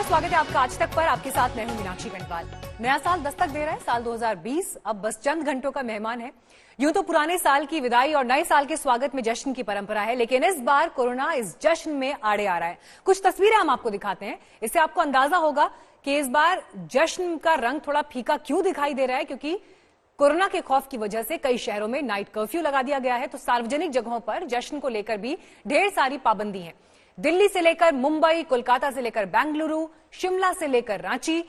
स्वागत है आपका आज तक पर। आपके साथ मैं हूं मीनाक्षी गणपाल। नया साल दस्तक दे रहा है, साल 2020 अब बस चंद घंटों का मेहमान है। यूं तो पुराने साल की विदाई और नए साल के स्वागत में जश्न की परंपरा है, लेकिन इस बार कोरोना इस जश्न में आड़े आ रहा है। कुछ तस्वीरें हम आपको दिखाते हैं, इससे आपको अंदाजा होगा कि इस बार जश्न का रंग थोड़ा फीका क्यों दिखाई दे रहा है, क्योंकि कोरोना के खौफ की वजह से कई शहरों में नाइट कर्फ्यू लगा दिया गया है। तो सार्वजनिक जगहों पर जश्न को लेकर भी ढेर सारी पाबंदी है। दिल्ली से लेकर मुंबई, कोलकाता से लेकर बेंगलुरु, शिमला से लेकर रांची,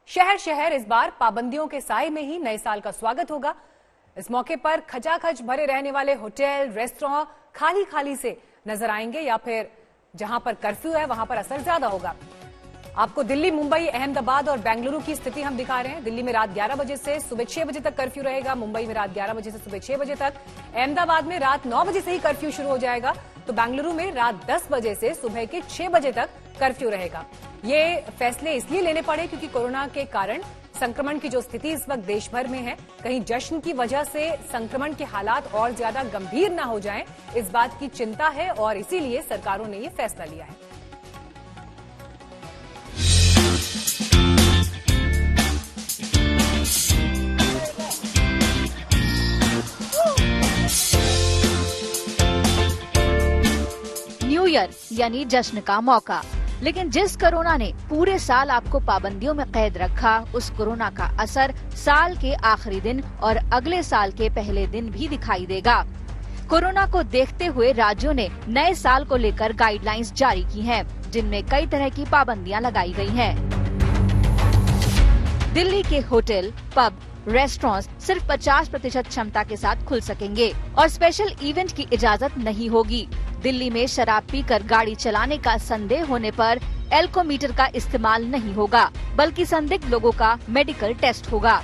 शहर शहर इस बार पाबंदियों के साए में ही नए साल का स्वागत होगा। इस मौके पर खचाखच भरे रहने वाले होटल, रेस्टोरेंट खाली खाली से नजर आएंगे, या फिर जहां पर कर्फ्यू है वहां पर असर ज्यादा होगा। आपको दिल्ली, मुंबई, अहमदाबाद और बेंगलुरु की स्थिति हम दिखा रहे हैं। दिल्ली में रात 11 बजे से सुबह 6 बजे तक कर्फ्यू रहेगा, मुंबई में रात 11 बजे से सुबह 6 बजे तक, अहमदाबाद में रात 9 बजे से ही कर्फ्यू शुरू हो जाएगा, तो बेंगलुरु में रात 10 बजे से सुबह के 6 बजे तक कर्फ्यू रहेगा। ये फैसले इसलिए लेने पड़े क्योंकि कोरोना के कारण संक्रमण की जो स्थिति इस वक्त देश भर में है, कहीं जश्न की वजह से संक्रमण के हालात और ज्यादा गंभीर न हो जाएं, इस बात की चिंता है और इसीलिए सरकारों ने ये फैसला लिया है। न्यू ईयर यानी जश्न का मौका, लेकिन जिस कोरोना ने पूरे साल आपको पाबंदियों में कैद रखा, उस कोरोना का असर साल के आखिरी दिन और अगले साल के पहले दिन भी दिखाई देगा। कोरोना को देखते हुए राज्यों ने नए साल को लेकर गाइडलाइंस जारी की हैं, जिनमें कई तरह की पाबंदियां लगाई गई हैं। दिल्ली के होटल, पब, रेस्टोरेंट्स सिर्फ 50% क्षमता के साथ खुल सकेंगे और स्पेशल इवेंट की इजाजत नहीं होगी। दिल्ली में शराब पीकर गाड़ी चलाने का संदेह होने पर एल्कोमीटर का इस्तेमाल नहीं होगा, बल्कि संदिग्ध लोगों का मेडिकल टेस्ट होगा।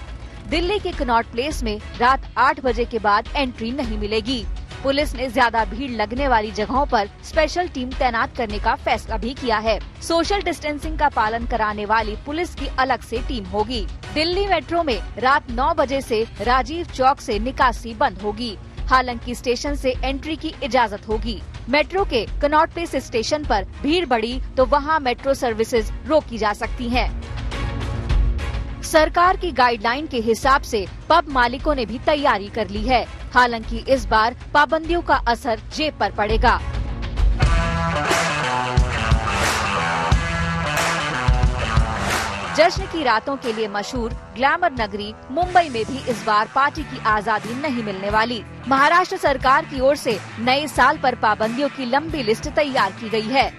दिल्ली के कनॉट प्लेस में रात 8 बजे के बाद एंट्री नहीं मिलेगी। पुलिस ने ज्यादा भीड़ लगने वाली जगहों पर स्पेशल टीम तैनात करने का फैसला भी किया है। सोशल डिस्टेंसिंग का पालन कराने वाली पुलिस की अलग से टीम होगी। दिल्ली मेट्रो में रात 9 बजे से राजीव चौक से निकासी बंद होगी, हालांकि स्टेशन से एंट्री की इजाजत होगी। मेट्रो के कनॉट प्लेस स्टेशन पर भीड़ बढ़ी तो वहां मेट्रो सर्विसेज रोकी जा सकती हैं। सरकार की गाइडलाइन के हिसाब से पब मालिकों ने भी तैयारी कर ली है, हालांकि इस बार पाबंदियों का असर जेब पर पड़ेगा। जश्न की रातों के लिए मशहूर ग्लैमर नगरी मुंबई में भी इस बार पार्टी की आजादी नहीं मिलने वाली। महाराष्ट्र सरकार की ओर से नए साल पर पाबंदियों की लंबी लिस्ट तैयार की गई है।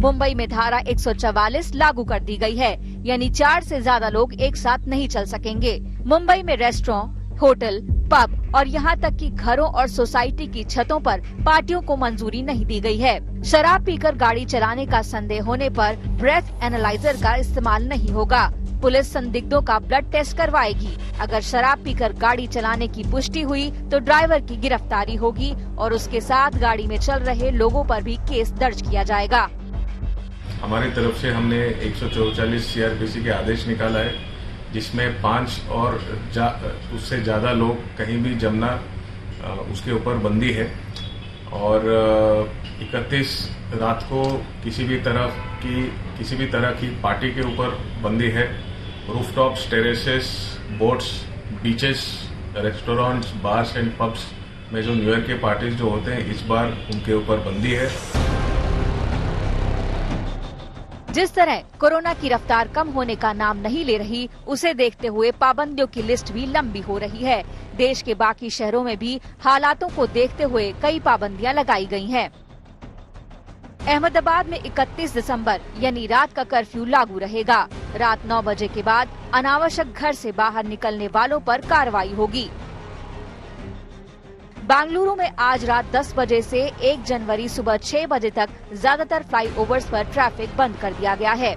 मुंबई में धारा 144 लागू कर दी गई है, यानी 4 से ज्यादा लोग एक साथ नहीं चल सकेंगे। मुंबई में रेस्टोरेंट, होटल, पब और यहाँ तक कि घरों और सोसाइटी की छतों पर पार्टियों को मंजूरी नहीं दी गई है। शराब पीकर गाड़ी चलाने का संदेह होने पर ब्रेथ एनालाइजर का इस्तेमाल नहीं होगा। पुलिस संदिग्धों का ब्लड टेस्ट करवाएगी। अगर शराब पीकर गाड़ी चलाने की पुष्टि हुई तो ड्राइवर की गिरफ्तारी होगी और उसके साथ गाड़ी में चल रहे लोगों पर भी केस दर्ज किया जाएगा। हमारी तरफ से हमने 144 CRPC के आदेश निकाला है, जिसमें 5 और उससे ज्यादा लोग कहीं भी जमना उसके ऊपर बंदी है। और 31 रात को किसी भी तरह की पार्टी के ऊपर बंदी है। Rooftops, terraces, boats, beaches, restaurants, bars and pubs में जो न्यू ईयर के पार्टीज जो होते हैं, इस बार उनके ऊपर बंदी है। जिस तरह कोरोना की रफ्तार कम होने का नाम नहीं ले रही, उसे देखते हुए पाबंदियों की लिस्ट भी लंबी हो रही है। देश के बाकी शहरों में भी हालातों को देखते हुए कई पाबंदियां लगाई गई हैं। अहमदाबाद में 31 दिसंबर यानी रात का कर्फ्यू लागू रहेगा। रात 9 बजे के बाद अनावश्यक घर से बाहर निकलने वालों पर कार्रवाई होगी। बेंगलुरु में आज रात 10 बजे से 1 जनवरी सुबह 6 बजे तक ज्यादातर फ्लाईओवर्स पर ट्रैफिक बंद कर दिया गया है।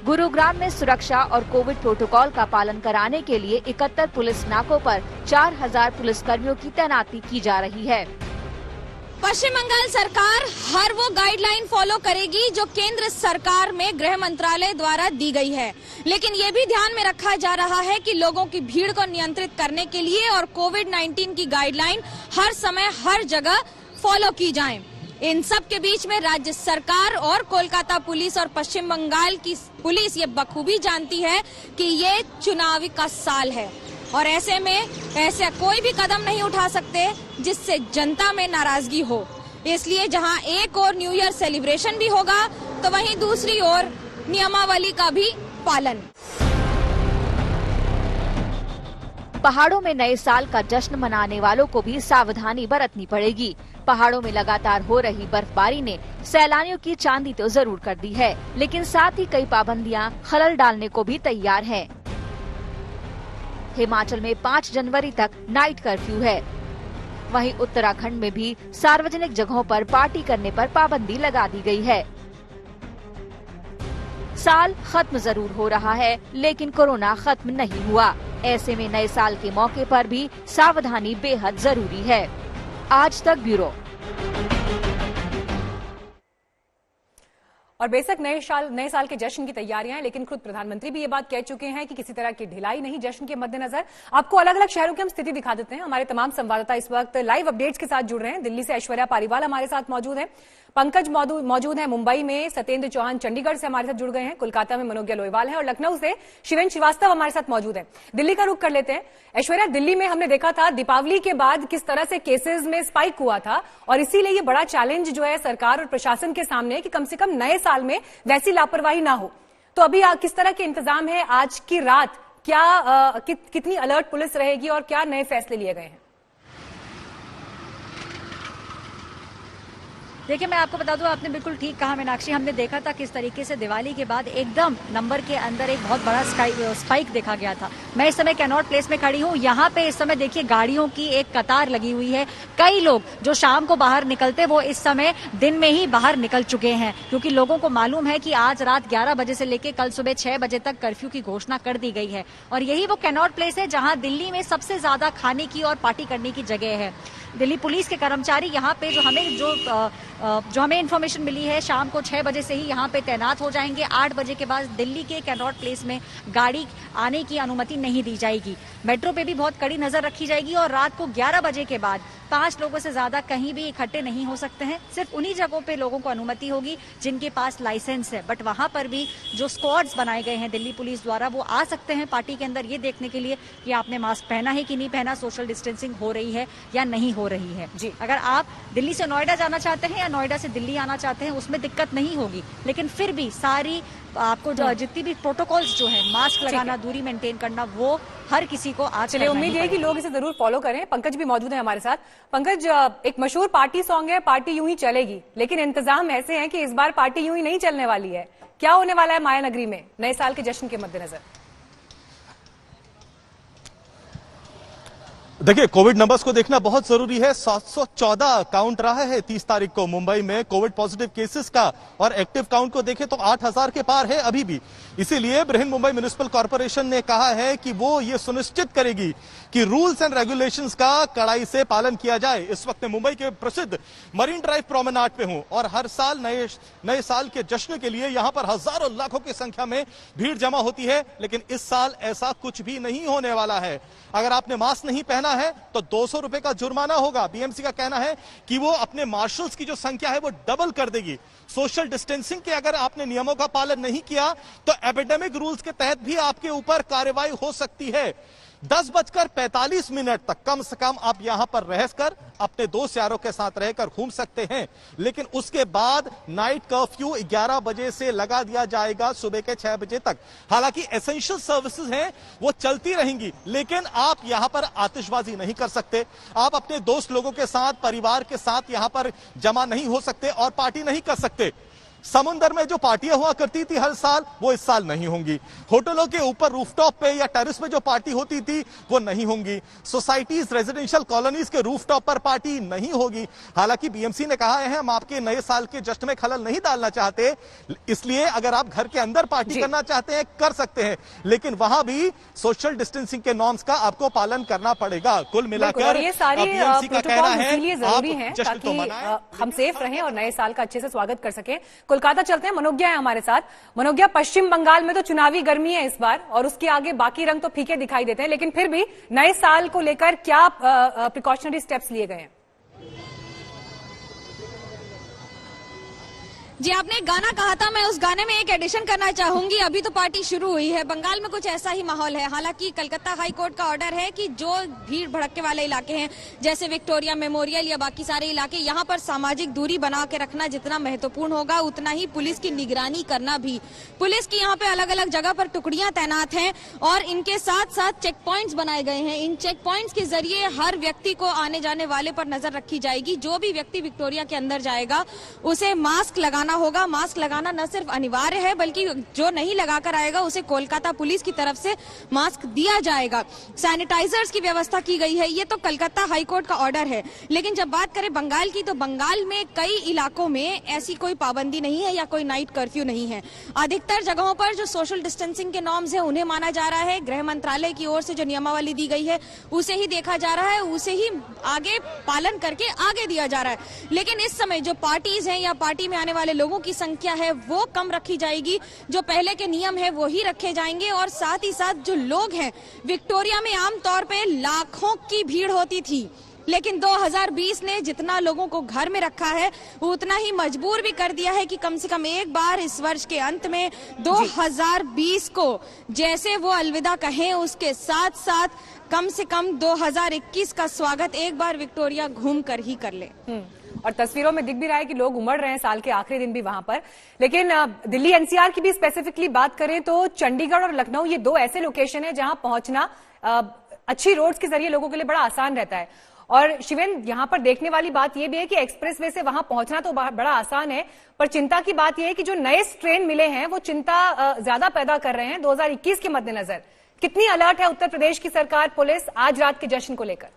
गुरुग्राम में सुरक्षा और कोविड प्रोटोकॉल का पालन कराने के लिए 71 पुलिस नाकों पर 4000 पुलिसकर्मियों की तैनाती की जा रही है। पश्चिम बंगाल सरकार हर वो गाइडलाइन फॉलो करेगी जो केंद्र सरकार में गृह मंत्रालय द्वारा दी गई है, लेकिन ये भी ध्यान में रखा जा रहा है कि लोगों की भीड़ को नियंत्रित करने के लिए और कोविड-19 की गाइडलाइन हर समय हर जगह फॉलो की जाए। इन सब के बीच में राज्य सरकार और कोलकाता पुलिस और पश्चिम बंगाल की पुलिस ये बखूबी जानती है कि ये चुनावी का साल है और ऐसे में ऐसा कोई भी कदम नहीं उठा सकते जिससे जनता में नाराजगी हो। इसलिए जहां एक और न्यू ईयर सेलिब्रेशन भी होगा तो वहीं दूसरी ओर नियमावली का भी पालन। पहाड़ों में नए साल का जश्न मनाने वालों को भी सावधानी बरतनी पड़ेगी। पहाड़ों में लगातार हो रही बर्फबारी ने सैलानियों की चांदी तो जरूर कर दी है, लेकिन साथ ही कई पाबंदियां खलल डालने को भी तैयार हैं। हिमाचल में 5 जनवरी तक नाइट कर्फ्यू है। वहीं उत्तराखंड में भी सार्वजनिक जगहों पर पार्टी करने पर पाबंदी लगा दी गई है। साल खत्म जरूर हो रहा है, लेकिन कोरोना खत्म नहीं हुआ। ऐसे में नए साल के मौके पर भी सावधानी बेहद जरूरी है। आज तक ब्यूरो। और बेशक नए साल के जश्न की तैयारियां हैं, लेकिन खुद प्रधानमंत्री भी ये बात कह चुके हैं कि किसी तरह की ढिलाई नहीं जश्न के मद्देनजर। आपको अलग अलग शहरों की हम स्थिति दिखा देते हैं। हमारे तमाम संवाददाता इस वक्त लाइव अपडेट्स के साथ जुड़ रहे हैं। दिल्ली से ऐश्वर्या पारीवाल हमारे साथ मौजूद है, पंकज मौजूद है मुंबई में, सत्येंद्र चौहान चंडीगढ़ से हमारे साथ जुड़ गए हैं, कोलकाता में मनोज्ञा लोईवाल है और लखनऊ से शिवेन श्रीवास्तव हमारे साथ मौजूद है। दिल्ली का रुख कर लेते हैं। ऐश्वर्या, दिल्ली में हमने देखा था दीपावली के बाद किस तरह से केसेस में स्पाइक हुआ था और इसीलिए ये बड़ा चैलेंज जो है सरकार और प्रशासन के सामने कि कम से कम नए साल में वैसी लापरवाही ना हो। तो अभी किस तरह के इंतजाम है? आज की रात क्या कितनी अलर्ट पुलिस रहेगी और क्या नए फैसले लिए गए हैं? देखिए, मैं आपको बता दूं, आपने बिल्कुल ठीक कहा मीनाक्षी। हमने देखा था किस तरीके से दिवाली के बाद एकदम नंबर के अंदर एक बहुत बड़ा स्पाइक देखा गया था। मैं इस समय कैनॉट प्लेस में खड़ी हूं। यहाँ पे इस समय देखिए गाड़ियों की एक कतार लगी हुई है। कई लोग जो शाम को बाहर निकलते वो इस समय दिन में ही बाहर निकल चुके हैं, क्योंकि लोगों को मालूम है कि आज रात 11 बजे से लेकर कल सुबह 6 बजे तक कर्फ्यू की घोषणा कर दी गई है। और यही वो कैनॉट प्लेस है जहाँ दिल्ली में सबसे ज्यादा खाने की और पार्टी करने की जगह है। दिल्ली पुलिस के कर्मचारी यहाँ पे जो हमें इन्फॉर्मेशन मिली है, शाम को 6 बजे से ही यहाँ पे तैनात हो जाएंगे। 8 बजे के बाद दिल्ली के कैनॉट प्लेस में गाड़ी आने की अनुमति नहीं दी जाएगी। मेट्रो पे भी बहुत कड़ी नजर रखी जाएगी और रात को 11 बजे के बाद 5 लोगों से ज्यादा कहीं भी इकट्ठे नहीं हो सकते हैं। सिर्फ उन्हीं जगहों पे लोगों को अनुमति होगी जिनके पास लाइसेंस है। बट वहां पर भी जो स्क्वाड्स बनाए गए हैं दिल्ली पुलिस द्वारा, वो आ सकते हैं पार्टी के अंदर ये देखने के लिए कि आपने मास्क पहना है कि नहीं पहना, सोशल डिस्टेंसिंग हो रही है या नहीं हो रही है। जी, अगर आप दिल्ली से नोएडा जाना चाहते हैं या नोएडा से दिल्ली आना चाहते हैं उसमें दिक्कत नहीं होगी, लेकिन फिर भी सारी आपको जितनी भी प्रोटोकॉल्स जो है, मास्क लगाना, दूरी मेंटेन करना, वो हर किसी को आज चलिए उम्मीद है कि लोग इसे जरूर फॉलो करें। पंकज भी मौजूद है हमारे साथ। पंकज, एक मशहूर पार्टी सॉन्ग है पार्टी यूं ही चलेगी, लेकिन इंतजाम ऐसे हैं कि इस बार पार्टी यूं ही नहीं चलने वाली है। क्या होने वाला है माया नगरी में नए साल के जश्न के मद्देनजर? देखिए, कोविड नंबर्स को देखना बहुत जरूरी है। 714 काउंट रहा है 30 तारीख को मुंबई में कोविड पॉजिटिव केसेस का, और एक्टिव काउंट को देखें तो 8000 के पार है अभी भी। इसीलिए बृहन मुंबई म्युनिसिपल कॉर्पोरेशन ने कहा है कि वो ये सुनिश्चित करेगी कि रूल्स एंड रेगुलेशंस का कड़ाई से पालन किया जाए। इस वक्त मुंबई के प्रसिद्ध मरीन ड्राइव प्रोमेनाड पे हूं और हर साल नए साल के जश्न के लिए यहां पर हजारों लाखों की संख्या में भीड़ जमा होती है, लेकिन इस साल ऐसा कुछ भी नहीं होने वाला है। अगर आपने मास्क नहीं पहना है तो 200 रुपए का जुर्माना होगा। बीएमसी का कहना है कि वो अपने मार्शल्स की जो संख्या है वो डबल कर देगी। सोशल डिस्टेंसिंग के अगर आपने नियमों का पालन नहीं किया तो एपिडेमिक रूल्स के तहत भी आपके ऊपर कार्रवाई हो सकती है। 10:45 तक कम से कम आप यहां पर रहकर अपने दोस्त यारों के साथ रहकर घूम सकते हैं, लेकिन उसके बाद नाइट कर्फ्यू 11 बजे से लगा दिया जाएगा सुबह के 6 बजे तक। हालांकि एसेंशियल सर्विसेज हैं वो चलती रहेंगी, लेकिन आप यहां पर आतिशबाजी नहीं कर सकते, आप अपने दोस्त लोगों के साथ, परिवार के साथ यहां पर जमा नहीं हो सकते और पार्टी नहीं कर सकते। समुद्र में जो पार्टियां हुआ करती थी हर साल, वो इस साल नहीं होंगी। होटलों के ऊपर रूफटॉप पे या टेरेस पे जो पार्टी होती थी वो नहीं होंगी। सोसाइटीज, रेजिडेंशियल कॉलोनीज के रूफटॉप पर पार्टी नहीं होगी। हालांकि बीएमसी ने कहा है हम आपके नए साल के जश्न में खलल नहीं डालना चाहते, इसलिए अगर आप घर के अंदर पार्टी करना चाहते हैं कर सकते हैं, लेकिन वहां भी सोशल डिस्टेंसिंग के नॉर्म्स का आपको पालन करना पड़ेगा। कुल मिलाकर ये सारी बीएमसी का कहना है इसीलिए जरूरी है ताकि हम सेफ रहें और नए साल का अच्छे से स्वागत कर सकें। कोलकाता चलते हैं, मनोज्ञा है हमारे साथ। मनोज्ञा, पश्चिम बंगाल में तो चुनावी गर्मी है इस बार और उसके आगे बाकी रंग तो फीके दिखाई देते हैं, लेकिन फिर भी नए साल को लेकर क्या प्रिकॉशनरी स्टेप्स लिए गए हैं? जी, आपने एक गाना कहा था, मैं उस गाने में एक एडिशन करना चाहूंगी। अभी तो पार्टी शुरू हुई है, बंगाल में कुछ ऐसा ही माहौल है। हालांकि कलकत्ता हाई कोर्ट का ऑर्डर है कि जो भीड़ भड़के वाले इलाके हैं जैसे विक्टोरिया मेमोरियल या बाकी सारे इलाके, यहाँ पर सामाजिक दूरी बना के रखना जितना महत्वपूर्ण होगा उतना ही पुलिस की निगरानी करना भी। पुलिस की यहाँ पे अलग अलग जगह पर टुकड़ियां तैनात हैं और इनके साथ साथ चेक पॉइंट्स बनाए गए हैं। इन चेक पॉइंट्स के जरिए हर व्यक्ति को आने जाने वाले पर नजर रखी जाएगी। जो भी व्यक्ति विक्टोरिया के अंदर जाएगा उसे मास्क लगाना होगा। मास्क लगाना न सिर्फ अनिवार्य है बल्कि जो नहीं लगाकर आएगा उसे कोलकाता पुलिस की तरफ से मास्क दिया जाएगा। सैनिटाइजर्स की व्यवस्था की गई है। ये तो कलकत्ता हाईकोर्ट का ऑर्डर है, लेकिन जब बात करें बंगाल की तो बंगाल में कई इलाकों में ऐसी कोई पाबंदी नहीं है या कोई नाइट कर्फ्यू नहीं है। अधिकतर जगहों पर जो सोशल डिस्टेंसिंग के नॉर्म्स है उन्हें माना जा रहा है। गृह मंत्रालय की ओर से जो नियमावली दी गई है उसे ही देखा जा रहा है, उसे ही आगे पालन करके आगे दिया जा रहा है। लेकिन इस समय जो पार्टीज हैं या पार्टी में आने वाले लोगों की संख्या है वो कम रखी जाएगी। जो पहले के नियम है वो ही रखे जाएंगे और साथ ही साथ जो लोग हैं, विक्टोरिया में आमतौर पे लाखों की भीड़ होती थी, लेकिन 2020 ने जितना लोगों को घर में रखा है वो उतना ही मजबूर भी कर दिया है कि कम से कम एक बार इस वर्ष के अंत में 2020 को जैसे वो अलविदा कहें, उसके साथ साथ कम से कम 2021 का स्वागत एक बार विक्टोरिया घूम कर ही कर ले। और तस्वीरों में दिख भी रहा है कि लोग उमड़ रहे हैं साल के आखिरी दिन भी वहां पर। लेकिन दिल्ली एनसीआर की भी स्पेसिफिकली बात करें तो चंडीगढ़ और लखनऊ ये दो ऐसे लोकेशन है जहां पहुंचना अच्छी रोड्स के जरिए लोगों के लिए बड़ा आसान रहता है। और शिवेन, यहां पर देखने वाली बात यह भी है कि एक्सप्रेसवे से वहां पहुंचना तो बड़ा आसान है, पर चिंता की बात यह है कि जो नए स्ट्रेन मिले हैं वो चिंता ज्यादा पैदा कर रहे हैं 2021 के मद्देनजर। कितनी अलर्ट है उत्तर प्रदेश की सरकार, पुलिस आज रात के जश्न को लेकर?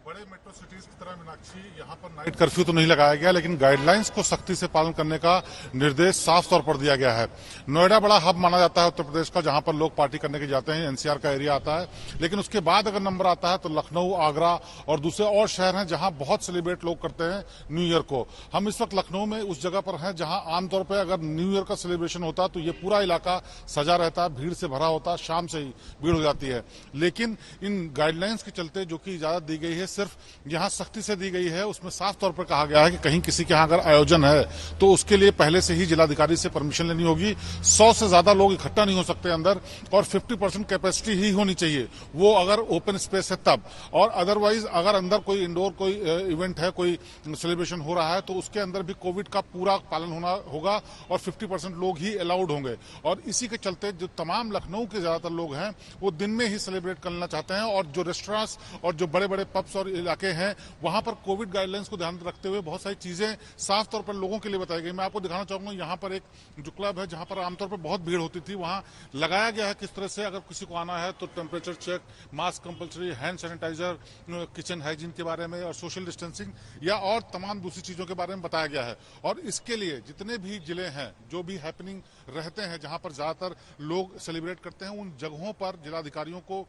बड़े मेट्रो सिटीज की तरह मीनाक्षी यहाँ पर नाइट कर्फ्यू तो नहीं लगाया गया, लेकिन गाइडलाइंस को सख्ती से पालन करने का निर्देश साफ तौर पर दिया गया है। नोएडा बड़ा हब माना जाता है उत्तर प्रदेश का, जहां पर लोग पार्टी करने के जाते हैं, एनसीआर का एरिया आता है। लेकिन उसके बाद अगर नंबर आता है तो लखनऊ, आगरा और दूसरे और शहर हैं जहां बहुत सेलिब्रेट लोग करते हैं न्यू ईयर को। हम इस वक्त लखनऊ में उस जगह पर हैं जहां आमतौर पर अगर न्यू ईयर का सेलिब्रेशन होता तो ये पूरा इलाका सजा रहता, भीड़ से भरा होता, शाम से ही भीड़ हो जाती है। लेकिन इन गाइडलाइंस के चलते जो कि इजाजत दी गई है सिर्फ यहां सख्ती से दी गई है, उसमें साफ तौर पर कहा गया है कि कहीं किसी के यहां अगर आयोजन है तो उसके लिए पहले से ही जिलाधिकारी से परमिशन लेनी होगी। 100 से ज्यादा लोग इकट्ठा नहीं हो सकते अंदर और 50% कैपेसिटी ही होनी चाहिए, वो अगर ओपन स्पेस है तब। और अदरवाइज अगर अंदर कोई इंडोर कोई इवेंट है, कोई सेलिब्रेशन हो रहा है तो उसके अंदर भी कोविड का पूरा पालन होना होगा और 50% लोग ही अलाउड होंगे। और इसी के चलते जो तमाम लखनऊ के ज्यादातर लोग हैं वो दिन में ही सेलिब्रेट करना चाहते हैं और जो रेस्टोरेंट्स और जो बड़े बड़े पब्स और इलाके हैं वहां पर कोविड गाइडलाइंस को ध्यान रखते हुए बहुत सारी चीजें साफ तौर पर लोगों के लिए बताई गई। मैं आपको दिखाना चाहूंगा, यहाँ पर एक जो क्लब है जहां पर आमतौर पर बहुत भीड़ होती थी, वहां लगाया गया है किस तरह से अगर किसी को आना है तो temperature check, mask compulsory, hand sanitiser, kitchen hygiene के बारे में और सोशल डिस्टेंसिंग या और तमाम दूसरी चीजों के बारे में बताया गया है। और इसके लिए जितने भी जिले हैं जो भी हैपनिंग रहते हैं जहां पर ज्यादातर लोग सेलिब्रेट करते हैं, उन जगहों पर जिलाधिकारियों को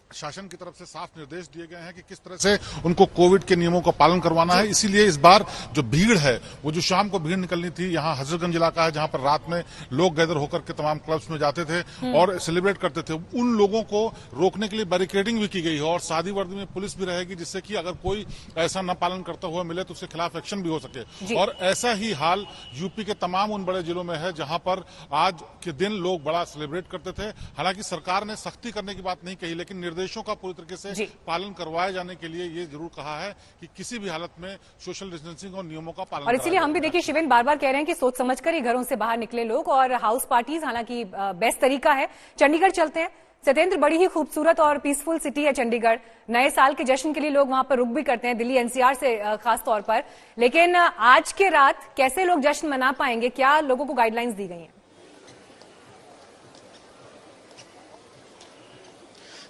शासन की तरफ से साफ निर्देश दिए गए हैं कि किस तरह से उनको कोविड के नियमों का पालन करवाना है। इसीलिए इस बार जो भीड़ है वो जो शाम को भीड़ निकलनी थी, यहाँ हजरतगंज इलाका है जहां पर रात में लोग गैदर होकर के तमाम क्लब्स में जाते थे और सेलिब्रेट करते थे, उन लोगों को रोकने के लिए बैरिकेडिंग भी की गई है और सादी वर्दी में पुलिस भी रहेगी, जिससे कि अगर कोई ऐसा न पालन करता हुआ मिले तो उसके खिलाफ एक्शन भी हो सके। और ऐसा ही हाल यूपी के तमाम उन बड़े जिलों में है जहां पर आज के दिन लोग बड़ा सेलिब्रेट करते थे। हालांकि सरकार ने सख्ती करने की बात नहीं कही, लेकिन निर्देशों का पूरी तरीके से पालन करवाए जाने के लिए ये जरूर कहा है कि किसी भी हालत में सोशल डिस्टेंसिंग और नियमों का पालन। और इसीलिए हम भी देखिए शिवेन बार बार कह रहे हैं कि सोच समझकर ही घरों से बाहर निकले लोग, और हाउस पार्टीज हालांकि बेस्ट तरीका है। चंडीगढ़ चलते हैं। सत्येंद्र, बड़ी ही खूबसूरत और पीसफुल सिटी है चंडीगढ़। नए साल के जश्न के लिए लोग वहां पर रुक भी करते हैं, दिल्ली एनसीआर से खास तौर पर। लेकिन आज के रात कैसे लोग जश्न मना पाएंगे, क्या लोगों को गाइडलाइंस दी गई हैं?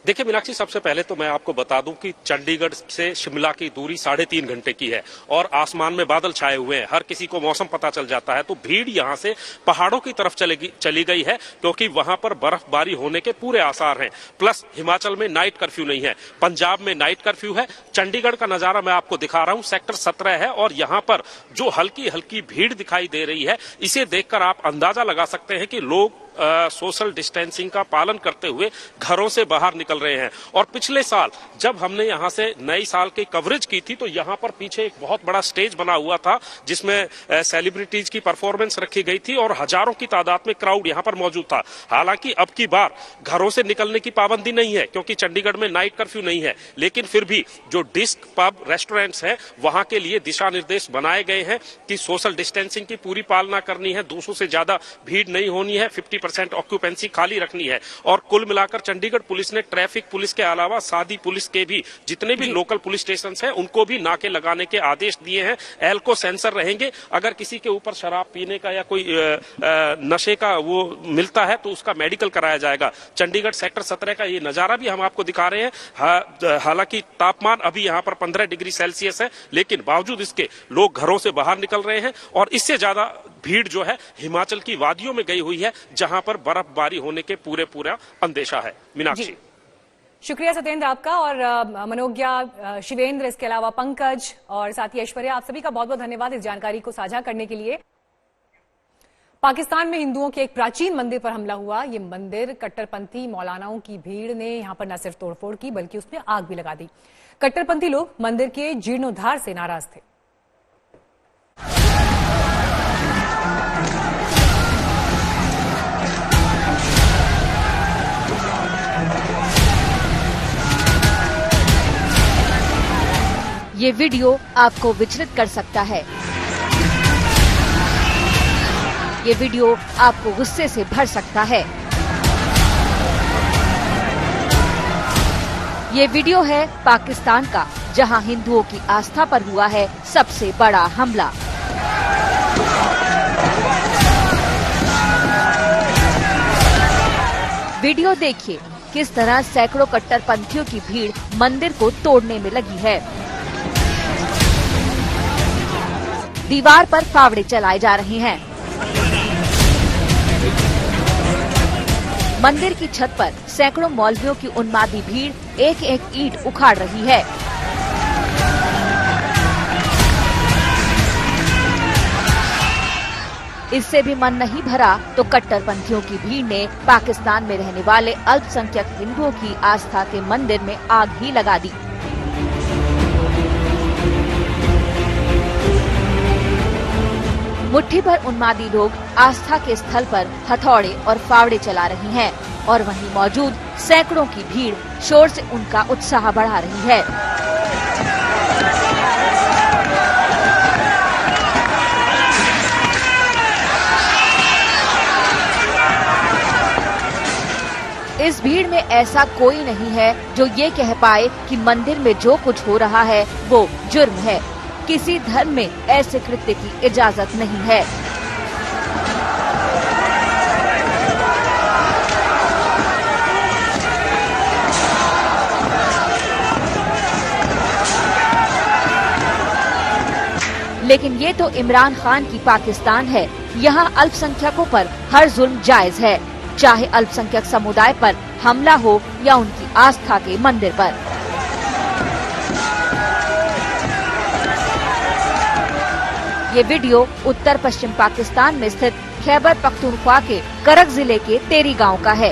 देखिए मीनाक्षी, सबसे पहले तो मैं आपको बता दूं कि चंडीगढ़ से शिमला की दूरी 3.5 घंटे की है और आसमान में बादल छाए हुए हैं। हर किसी को मौसम पता चल जाता है। तो भीड़ यहां से पहाड़ों की तरफ चली गई है क्योंकि वहां पर बर्फबारी होने के पूरे आसार हैं। प्लस हिमाचल में नाइट कर्फ्यू नहीं है, पंजाब में नाइट कर्फ्यू है। चंडीगढ़ का नजारा मैं आपको दिखा रहा हूं, सेक्टर 17 है और यहां पर जो हल्की हल्की भीड़ दिखाई दे रही है, इसे देखकर आप अंदाजा लगा सकते हैं कि लोग सोशल डिस्टेंसिंग का पालन करते हुए घरों से बाहर निकल रहे हैं। और पिछले साल जब हमने यहाँ से नई साल की कवरेज की थी तो यहाँ पर पीछे एक बहुत बड़ा स्टेज बना हुआ था जिसमें सेलिब्रिटीज की परफॉर्मेंस रखी गई थी और हजारों की तादाद में क्राउड यहाँ पर मौजूद था। हालांकि अब की बार घरों से निकलने की पाबंदी नहीं है क्योंकि चंडीगढ़ में नाइट कर्फ्यू नहीं है, लेकिन फिर भी जो डिस्क पब रेस्टोरेंट्स हैं वहां के लिए दिशा निर्देश बनाए गए हैं कि सोशल डिस्टेंसिंग की पूरी पालना करनी है, 200 से ज्यादा भीड़ नहीं होनी है, 50% ऑक्यूपेंसी खाली रखनी है। और कुल मिलाकर चंडीगढ़ पुलिस ने ट्रैफिक पुलिस के अलावा सादी पुलिस के भी जितने भी लोकल पुलिस स्टेशन हैं उनको भी नाके लगाने के आदेश दिए हैं। एल्को सेंसर रहेंगे, अगर किसी के ऊपर शराब पीने का या कोई नशे का वो मिलता है तो उसका मेडिकल कराया जाएगा। चंडीगढ़ सेक्टर 17 का ये नजारा भी हम आपको दिखा रहे हैं। हालांकि तापमान अभी यहाँ पर 15 डिग्री सेल्सियस है, लेकिन बावजूद इसके लोग घरों से बाहर निकल रहे हैं और इससे ज्यादा भीड़ जो है हिमाचल की वादियों में गई हुई है जहां पर बर्फबारी होने के पूरा अंदेशा है। मीनाक्षी, शुक्रिया सत्येंद्र आपका और मनोज्ञा, शिवेंद्र, इसके अलावा पंकज और साथी ऐश्वर्या, आप सभी का बहुत बहुत धन्यवाद इस जानकारी को साझा करने के लिए। पाकिस्तान में हिंदुओं के एक प्राचीन मंदिर पर हमला हुआ। ये मंदिर कट्टरपंथी मौलानाओं की भीड़ ने यहां पर न सिर्फ तोड़फोड़ की बल्कि उसमें आग भी लगा दी। कट्टरपंथी लोग मंदिर के जीर्णोद्धार से नाराज थे। ये वीडियो आपको विचलित कर सकता है। ये वीडियो आपको गुस्से से भर सकता है। ये वीडियो है पाकिस्तान का, जहां हिंदुओं की आस्था पर हुआ है सबसे बड़ा हमला। वीडियो देखिए किस तरह सैकड़ों कट्टरपंथियों की भीड़ मंदिर को तोड़ने में लगी है। दीवार पर फावड़े चलाए जा रहे हैं। मंदिर की छत पर सैकड़ों मौलवियों की उन्मादी भीड़ एक एक ईंट उखाड़ रही है। इससे भी मन नहीं भरा तो कट्टरपंथियों की भीड़ ने पाकिस्तान में रहने वाले अल्पसंख्यक हिंदुओं की आस्था के मंदिर में आग ही लगा दी। मुट्ठी भर उन्मादी लोग आस्था के स्थल पर हथौड़े और फावड़े चला रही हैं और वहीं मौजूद सैकड़ों की भीड़ शोर से उनका उत्साह बढ़ा रही है। इस भीड़ में ऐसा कोई नहीं है जो ये कह पाए कि मंदिर में जो कुछ हो रहा है वो जुर्म है। किसी धर्म में ऐसे कृत्य की इजाजत नहीं है। लेकिन ये तो इमरान खान की पाकिस्तान है। यहाँ अल्पसंख्यकों पर हर जुल्म जायज है, चाहे अल्पसंख्यक समुदाय पर हमला हो या उनकी आस्था के मंदिर पर। ये वीडियो उत्तर पश्चिम पाकिस्तान में स्थित खैबर पख्तूनख्वा के करक जिले के तेरी गांव का है।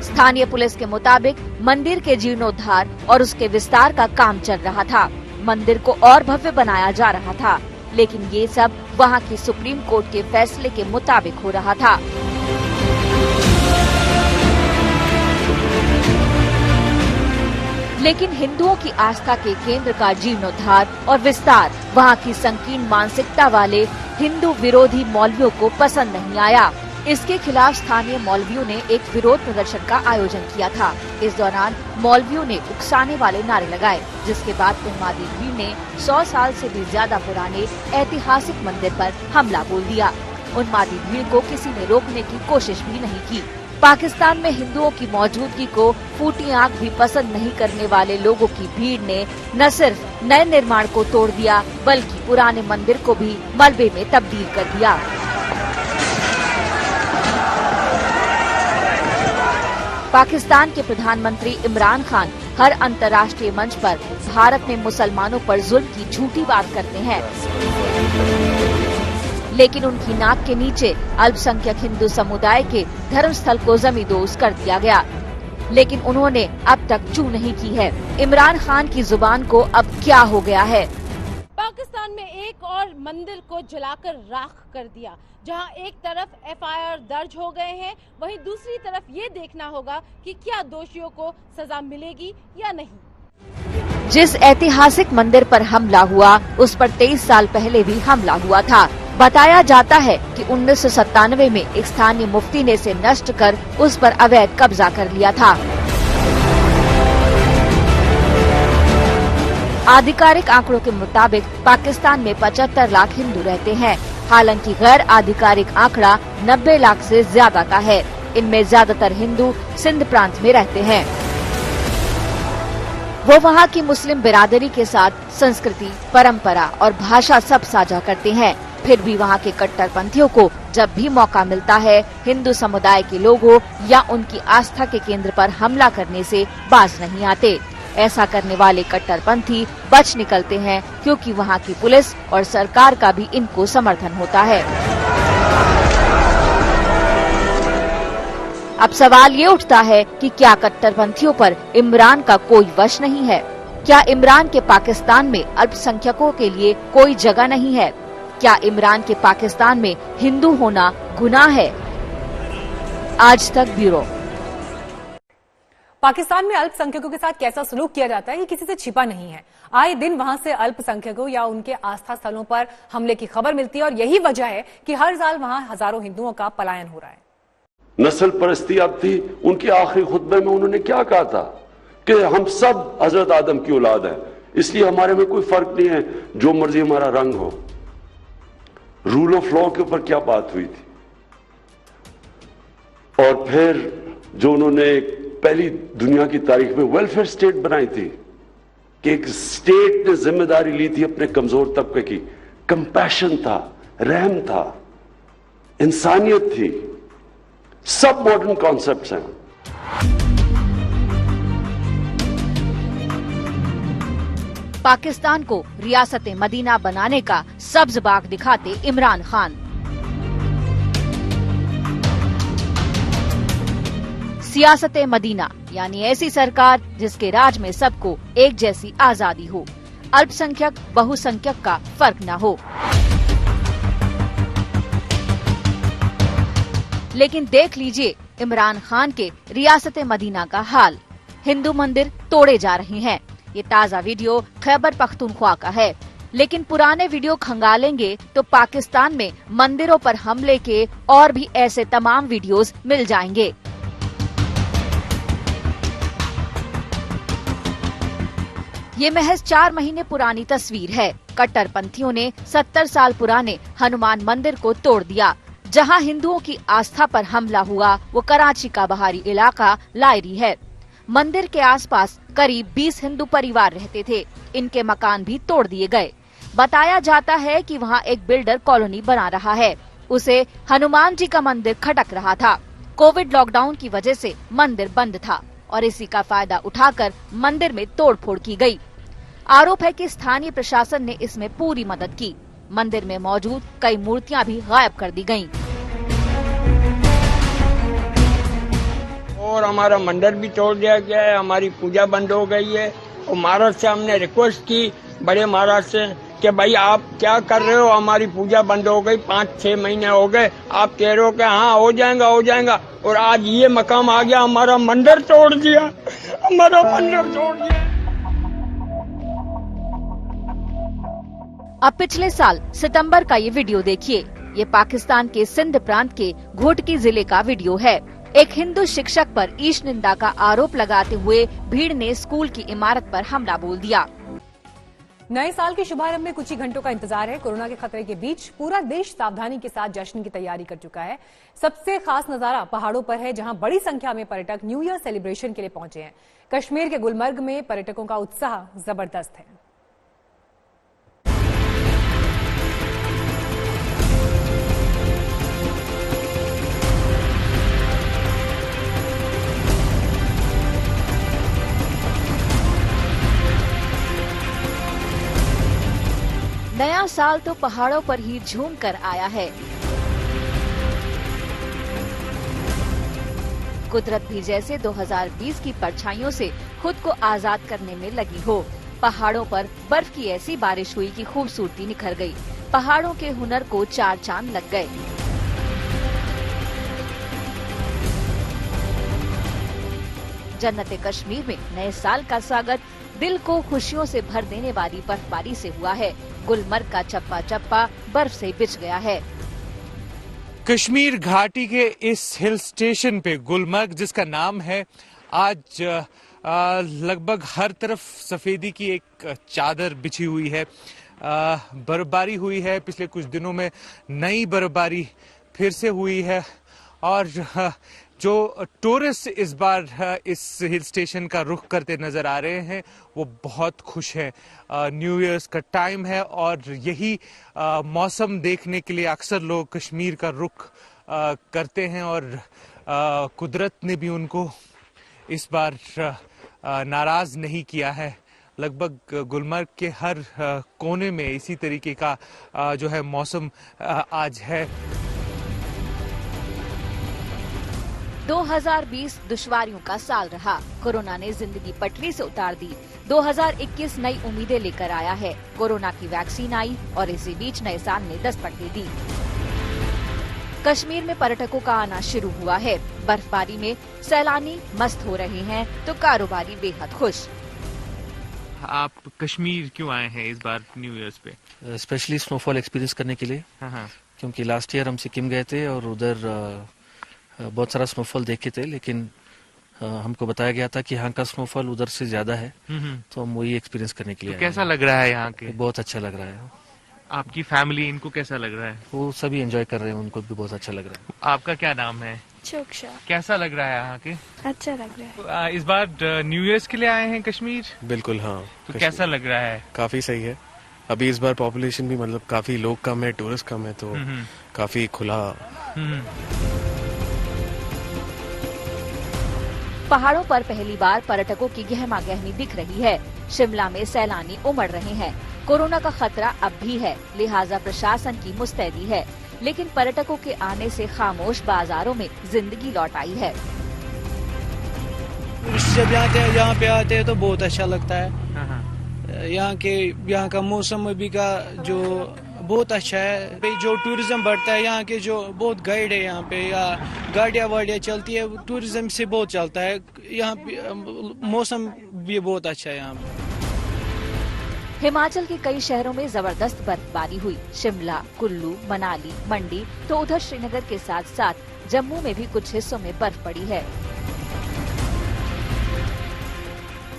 स्थानीय पुलिस के मुताबिक मंदिर के जीर्णोद्धार और उसके विस्तार का काम चल रहा था। मंदिर को और भव्य बनाया जा रहा था, लेकिन ये सब वहां की सुप्रीम कोर्ट के फैसले के मुताबिक हो रहा था। लेकिन हिंदुओं की आस्था के केंद्र का जीर्णोद्धार और विस्तार वहां की संकीर्ण मानसिकता वाले हिंदू विरोधी मौलवियों को पसंद नहीं आया। इसके खिलाफ स्थानीय मौलवियों ने एक विरोध प्रदर्शन का आयोजन किया था। इस दौरान मौलवियों ने उकसाने वाले नारे लगाए, जिसके बाद उन्मादी भीड़ ने 100 साल से भी ज्यादा पुराने ऐतिहासिक मंदिर पर हमला बोल दिया। उन्मादी भीड़ को किसी ने रोकने की कोशिश भी नहीं की। पाकिस्तान में हिंदुओं की मौजूदगी को फूटी आंख भी पसंद नहीं करने वाले लोगों की भीड़ ने न सिर्फ नए निर्माण को तोड़ दिया बल्कि पुराने मंदिर को भी मलबे में तब्दील कर दिया। पाकिस्तान के प्रधानमंत्री इमरान खान हर अंतर्राष्ट्रीय मंच पर भारत में मुसलमानों पर जुल्म की झूठी बात करते हैं, लेकिन उनकी नाक के नीचे अल्पसंख्यक हिंदू समुदाय के धर्मस्थल को जमींदोज कर दिया गया, लेकिन उन्होंने अब तक चू नहीं की है। इमरान खान की जुबान को अब क्या हो गया है? पाकिस्तान में एक और मंदिर को जलाकर राख कर दिया। जहां एक तरफ एफआईआर दर्ज हो गए हैं, वहीं दूसरी तरफ ये देखना होगा कि क्या दोषियों को सजा मिलेगी या नहीं। जिस ऐतिहासिक मंदिर पर हमला हुआ, उस पर 23 साल पहले भी हमला हुआ था। बताया जाता है कि 1997 में एक स्थानीय मुफ्ती ने इसे नष्ट कर उस पर अवैध कब्जा कर लिया था। आधिकारिक आंकड़ों के मुताबिक पाकिस्तान में 75 लाख हिंदू रहते हैं। हालांकि गैर आधिकारिक आंकड़ा 90 लाख से ज्यादा का है। इनमें ज्यादातर हिंदू सिंध प्रांत में रहते हैं। वो वहाँ की मुस्लिम बिरादरी के साथ संस्कृति, परंपरा और भाषा सब साझा करते हैं। फिर भी वहाँ के कट्टरपंथियों को जब भी मौका मिलता है, हिंदू समुदाय के लोगों या उनकी आस्था के केंद्र पर हमला करने से बाज नहीं आते। ऐसा करने वाले कट्टरपंथी बच निकलते हैं, क्योंकि वहाँ की पुलिस और सरकार का भी इनको समर्थन होता है। अब सवाल ये उठता है कि क्या कट्टरपंथियों पर इमरान का कोई वश नहीं है? क्या इमरान के पाकिस्तान में अल्पसंख्यकों के लिए कोई जगह नहीं है? क्या इमरान के पाकिस्तान में हिंदू होना गुनाह है? आज तक ब्यूरो। पाकिस्तान में अल्पसंख्यकों के साथ कैसा सलूक किया जाता है, ये किसी से छिपा नहीं है। आए दिन वहां से अल्पसंख्यकों या उनके आस्था स्थलों पर हमले की खबर मिलती है और यही वजह है कि हर साल वहां हजारों हिंदुओं का पलायन हो रहा है। नस्ल परस्ती अब थी, उनके आखिरी खुतबे में उन्होंने क्या कहा था कि हम सब हजरत आदम की औलाद हैं, इसलिए हमारे में कोई फर्क नहीं है, जो मर्जी हमारा रंग हो। रूल ऑफ लॉ के ऊपर क्या बात हुई थी? और फिर जो उन्होंने पहली दुनिया की तारीख में वेलफेयर स्टेट बनाई थी कि एक स्टेट ने जिम्मेदारी ली थी अपने कमजोर तबके की, कंपैशन था, रहम था, इंसानियत थी, सब मॉडर्न कॉन्सेप्ट्स हैं। पाकिस्तान को रियासत मदीना बनाने का सब्ज बाग दिखाते इमरान खान। सियासत मदीना यानी ऐसी सरकार जिसके राज में सबको एक जैसी आजादी हो, अल्पसंख्यक बहुसंख्यक का फर्क न हो। लेकिन देख लीजिए इमरान खान के रियासत मदीना का हाल। हिंदू मंदिर तोड़े जा रहे हैं। ये ताज़ा वीडियो खैबर पख्तूनख्वा का है, लेकिन पुराने वीडियो खंगालेंगे तो पाकिस्तान में मंदिरों पर हमले के और भी ऐसे तमाम वीडियोस मिल जाएंगे। ये महज 4 महीने पुरानी तस्वीर है। कट्टरपंथियों ने 70 साल पुराने हनुमान मंदिर को तोड़ दिया। जहां हिंदुओं की आस्था पर हमला हुआ वो कराची का बाहरी इलाका लायरी है। मंदिर के आसपास करीब 20 हिंदू परिवार रहते थे। इनके मकान भी तोड़ दिए गए। बताया जाता है कि वहां एक बिल्डर कॉलोनी बना रहा है। उसे हनुमान जी का मंदिर खटक रहा था। कोविड लॉकडाउन की वजह से मंदिर बंद था और इसी का फायदा उठाकर मंदिर में तोड़फोड़ की गई। आरोप है कि स्थानीय प्रशासन ने इसमें पूरी मदद की। मंदिर में मौजूद कई मूर्तियां भी गायब कर दी गयीं। और हमारा मंदिर भी तोड़ दिया गया है, हमारी पूजा बंद हो गई है। और महाराज से हमने रिक्वेस्ट की, बड़े महाराज से, कि भाई आप क्या कर रहे हो, हमारी पूजा बंद हो गई, 5-6 महीने हो गए, आप कह रहे हो कि हाँ हो जाएगा, और आज ये मकाम आ गया, हमारा मंदिर तोड़ दिया, हमारा मंदिर तोड़ दिया। अब पिछले साल सितंबर का ये वीडियो देखिए। ये पाकिस्तान के सिंध प्रांत के घोटकी जिले का वीडियो है। एक हिंदू शिक्षक पर ईश निंदा का आरोप लगाते हुए भीड़ ने स्कूल की इमारत पर हमला बोल दिया। नए साल के शुभारंभ में कुछ ही घंटों का इंतजार है। कोरोना के खतरे के बीच पूरा देश सावधानी के साथ जश्न की तैयारी कर चुका है। सबसे खास नजारा पहाड़ों पर है, जहां बड़ी संख्या में पर्यटक न्यू ईयर सेलिब्रेशन के लिए पहुंचे हैं। कश्मीर के गुलमर्ग में पर्यटकों का उत्साह जबरदस्त है। साल तो पहाड़ों पर ही झूम कर आया है। कुदरत भी जैसे 2020 की परछाइयों से खुद को आजाद करने में लगी हो। पहाड़ों पर बर्फ की ऐसी बारिश हुई कि खूबसूरती निखर गई। पहाड़ों के हुनर को 4 चांद लग गए। जन्नत कश्मीर में नए साल का स्वागत दिल को खुशियों से भर देने वाली बर्फबारी से हुआ है। गुलमर्ग का चप्पा चप्पा बर्फ से बिछ गया है। कश्मीर घाटी के इस हिल स्टेशन पे गुलमर्ग, जिसका नाम है, आज लगभग हर तरफ सफेदी की एक चादर बिछी हुई है। बर्फबारी हुई है, पिछले कुछ दिनों में नई बर्फबारी फिर से हुई है और जो टूरिस्ट इस बार इस हिल स्टेशन का रुख करते नजर आ रहे हैं वो बहुत खुश हैं। न्यू ईयर्स का टाइम है और यही मौसम देखने के लिए अक्सर लोग कश्मीर का रुख करते हैं और कुदरत ने भी उनको इस बार नाराज नहीं किया है। लगभग गुलमर्ग के हर कोने में इसी तरीके का जो है मौसम आज है। 2020 दुश्वारियों का साल रहा। कोरोना ने जिंदगी पटरी से उतार दी। 2021 नई उम्मीदें लेकर आया है। कोरोना की वैक्सीन आई और इसी बीच नए साल ने दस्तक दे दी। कश्मीर में पर्यटकों का आना शुरू हुआ है। बर्फबारी में सैलानी मस्त हो रहे हैं तो कारोबारी बेहद खुश। आप कश्मीर क्यों आए हैं इस बार न्यू ईयर्स पे? स्पेशली स्नोफॉल एक्सपीरियंस करने के लिए। क्योंकि लास्ट ईयर हम सिक्किम गए थे और उधर बहुत सारा स्नोफॉल देखे थे, लेकिन हमको बताया गया था कि यहाँ का स्नोफॉल उधर से ज्यादा है, तो हम वही एक्सपीरियंस करने के लिए। तो कैसा लग रहा है यहाँ के? बहुत अच्छा लग रहा है। आपकी फैमिली, इनको कैसा लग रहा है? वो सभी एंजॉय कर रहे हैं, उनको भी बहुत अच्छा लग रहा है। आपका क्या नाम है? चोक्षा। कैसा लग रहा है यहाँ के? अच्छा लग रहा है। इस बार न्यू ईयर्स के लिए आए हैं कश्मीर? बिल्कुल, हाँ। तो कैसा लग रहा है? काफी सही है। अभी इस बार पॉपुलेशन भी मतलब काफी लोग कम है, टूरिस्ट कम है, तो काफी खुला। पहाड़ों पर पहली बार पर्यटकों की गहमा गहमी दिख रही है। शिमला में सैलानी उमड़ रहे हैं। कोरोना का खतरा अब भी है, लिहाजा प्रशासन की मुस्तैदी है, लेकिन पर्यटकों के आने से खामोश बाजारों में जिंदगी लौट आई है। जब यहाँ पे आते हैं तो बहुत अच्छा लगता है। यहाँ का मौसम अभी का जो बहुत अच्छा है। जो टूरिज्म बढ़ता है, यहाँ के जो बहुत गाइड है यहाँ पे, या गाड़ियाँ वाड़ियाँ चलती है, टूरिज्म से बहुत चलता है। यहाँ पे मौसम भी बहुत अच्छा है यहाँ पे। हिमाचल के कई शहरों में जबरदस्त बर्फबारी हुई। शिमला, कुल्लू, मनाली, मंडी तो उधर श्रीनगर के साथ साथ जम्मू में भी कुछ हिस्सों में बर्फ पड़ी है।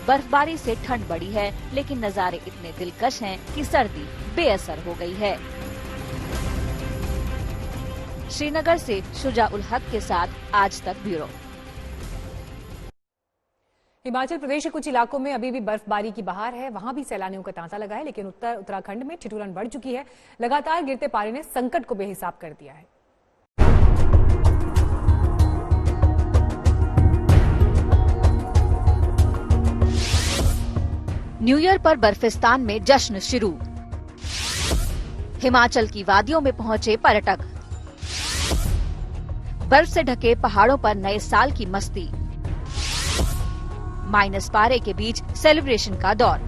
बर्फबारी से ठंड बढ़ी है, लेकिन नजारे इतने दिलकश हैं कि सर्दी बेअसर हो गई है। श्रीनगर से शुजा उल हक के साथ आज तक ब्यूरो। हिमाचल प्रदेश के कुछ इलाकों में अभी भी बर्फबारी की बहार है। वहां भी सैलानियों का तांता लगा है, लेकिन उत्तराखंड में ठिठुरन बढ़ चुकी है। लगातार गिरते पारे ने संकट को बेहिसाब कर दिया है। न्यू ईयर पर बर्फिस्तान में जश्न शुरू। हिमाचल की वादियों में पहुंचे पर्यटक। बर्फ से ढके पहाड़ों पर नए साल की मस्ती। माइनस पारे के बीच सेलिब्रेशन का दौर।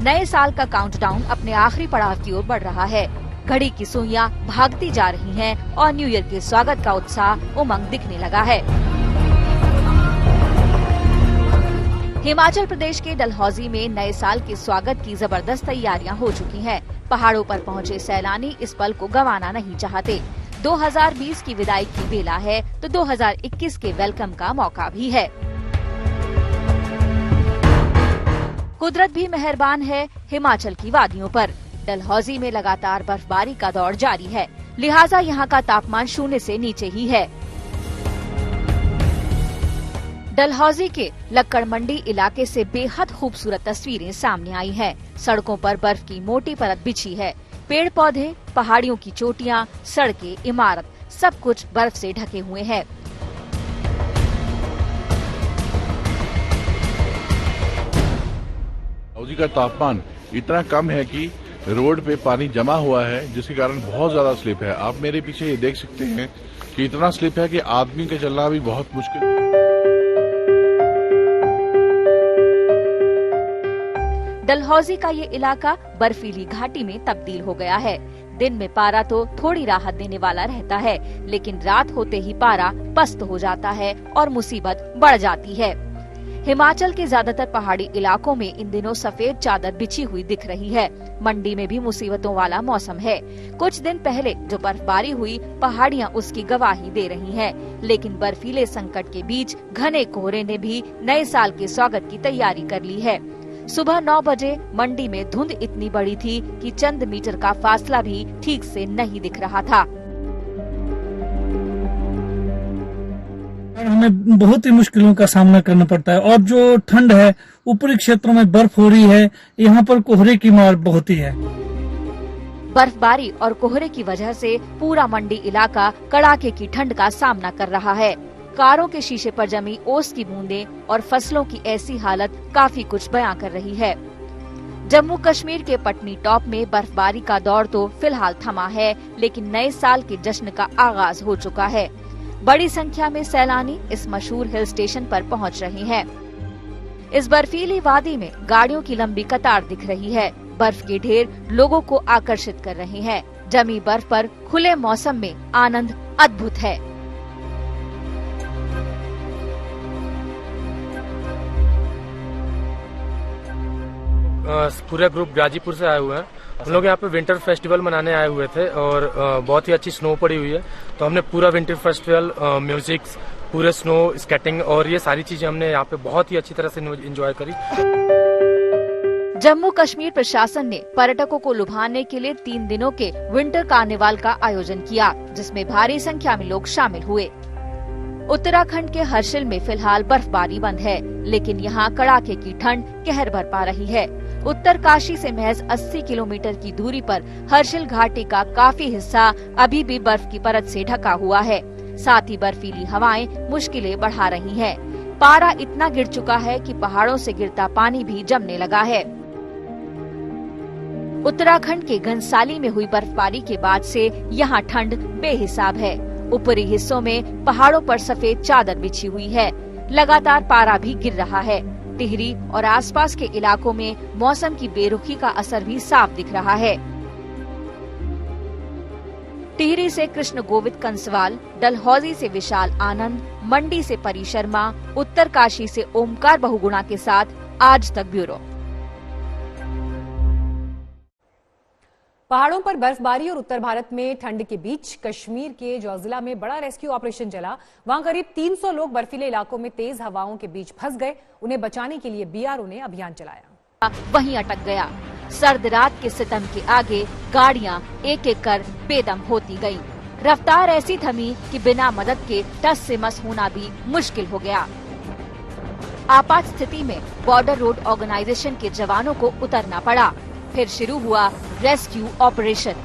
नए साल का काउंटडाउन अपने आखिरी पड़ाव की ओर बढ़ रहा है। घड़ी की सुइयां भागती जा रही हैं और न्यू ईयर के स्वागत का उत्साह उमंग दिखने लगा है। हिमाचल प्रदेश के डलहौजी में नए साल के स्वागत की जबरदस्त तैयारियां हो चुकी हैं। पहाड़ों पर पहुंचे सैलानी इस पल को गंवाना नहीं चाहते। 2020 की विदाई की बेला है तो 2021 के वेलकम का मौका भी है। कुदरत भी मेहरबान है हिमाचल की वादियों पर। डलहौजी में लगातार बर्फबारी का दौर जारी है, लिहाजा यहाँ का तापमान 0 से नीचे ही है। डलहौजी के लक्कड़ मंडी इलाके से बेहद खूबसूरत तस्वीरें सामने आई हैं। सड़कों पर बर्फ की मोटी परत बिछी है। पेड़ पौधे, पहाड़ियों की चोटियां, सड़कें, इमारत सब कुछ बर्फ से ढके हुए हैं। डलहौजी का तापमान इतना कम है कि रोड पे पानी जमा हुआ है, जिसके कारण बहुत ज्यादा स्लिप है। आप मेरे पीछे ये देख सकते हैं कि इतना स्लिप है कि आदमी का चलना भी बहुत मुश्किल। डलहौजी का ये इलाका बर्फीली घाटी में तब्दील हो गया है। दिन में पारा तो थोड़ी राहत देने वाला रहता है, लेकिन रात होते ही पारा पस्त हो जाता है और मुसीबत बढ़ जाती है। हिमाचल के ज्यादातर पहाड़ी इलाकों में इन दिनों सफेद चादर बिछी हुई दिख रही है। मंडी में भी मुसीबतों वाला मौसम है। कुछ दिन पहले जो बर्फबारी हुई, पहाड़ियां उसकी गवाही दे रही हैं। लेकिन बर्फीले संकट के बीच घने कोहरे ने भी नए साल के स्वागत की तैयारी कर ली है। सुबह 9 बजे मंडी में धुंध इतनी बड़ी थी कि चंद मीटर का फासला भी ठीक से नहीं दिख रहा था। हमें बहुत ही मुश्किलों का सामना करना पड़ता है और जो ठंड है, ऊपरी क्षेत्रों में बर्फ हो रही है, यहाँ पर कोहरे की मार बहुत ही है। बर्फबारी और कोहरे की वजह से पूरा मंडी इलाका कड़ाके की ठंड का सामना कर रहा है। कारों के शीशे पर जमी ओस की बूंदें और फसलों की ऐसी हालत काफी कुछ बयां कर रही है। जम्मू कश्मीर के पटनी टॉप में बर्फबारी का दौर तो फिलहाल थमा है, लेकिन नए साल के जश्न का आगाज हो चुका है। बड़ी संख्या में सैलानी इस मशहूर हिल स्टेशन पर पहुंच रहे हैं। इस बर्फीली वादी में गाड़ियों की लंबी कतार दिख रही है। बर्फ के ढेर लोगों को आकर्षित कर रहे हैं। जमी बर्फ पर खुले मौसम में आनंद अद्भुत है। पूरा ग्रुप गाजीपुर से आए हुए हैं। हम लोग यहाँ पे विंटर फेस्टिवल मनाने आए हुए थे और बहुत ही अच्छी स्नो पड़ी हुई है, तो हमने पूरा विंटर फेस्टिवल, म्यूजिक, पूरे स्नो स्केटिंग और ये सारी चीजें हमने यहाँ पे बहुत ही अच्छी तरह से एंजॉय करी। जम्मू कश्मीर प्रशासन ने पर्यटकों को लुभाने के लिए 3 दिनों के विंटर कार्निवाल का आयोजन किया, जिसमें भारी संख्या में लोग शामिल हुए। उत्तराखंड के हर्षिल में फिलहाल बर्फबारी बंद है, लेकिन यहाँ कड़ाके की ठंड कहर बरपा रही है। उत्तरकाशी से महज 80 किलोमीटर की दूरी पर हर्षिल घाटी का काफी हिस्सा अभी भी बर्फ की परत से ढका हुआ है। साथ ही बर्फीली हवाएं मुश्किलें बढ़ा रही हैं। पारा इतना गिर चुका है कि पहाड़ों से गिरता पानी भी जमने लगा है। उत्तराखंड के घनसाली में हुई बर्फबारी के बाद से यहाँ ठंड बेहिसाब है। ऊपरी हिस्सों में पहाड़ों पर सफेद चादर बिछी हुई है। लगातार पारा भी गिर रहा है। टिहरी और आसपास के इलाकों में मौसम की बेरुखी का असर भी साफ दिख रहा है। टिहरी से कृष्ण गोविंद कंसवाल, डलहौजी से विशाल आनंद, मंडी से परी शर्मा, उत्तरकाशी से ओमकार बहुगुणा के साथ आज तक ब्यूरो। पहाड़ों पर बर्फबारी और उत्तर भारत में ठंड के बीच कश्मीर के जोजिला में बड़ा रेस्क्यू ऑपरेशन चला। वहां करीब 300 लोग बर्फीले इलाकों में तेज हवाओं के बीच फंस गए। उन्हें बचाने के लिए बीआरओ ने अभियान चलाया। वहीं अटक गया। सर्द रात के सितम के आगे गाड़ियां एक एक कर बेदम होती गईं। रफ्तार ऐसी थमी कि बिना मदद के टस से मस होना भी मुश्किल हो गया। आपात स्थिति में बॉर्डर रोड ऑर्गेनाइजेशन के जवानों को उतरना पड़ा। फिर शुरू हुआ रेस्क्यू ऑपरेशन।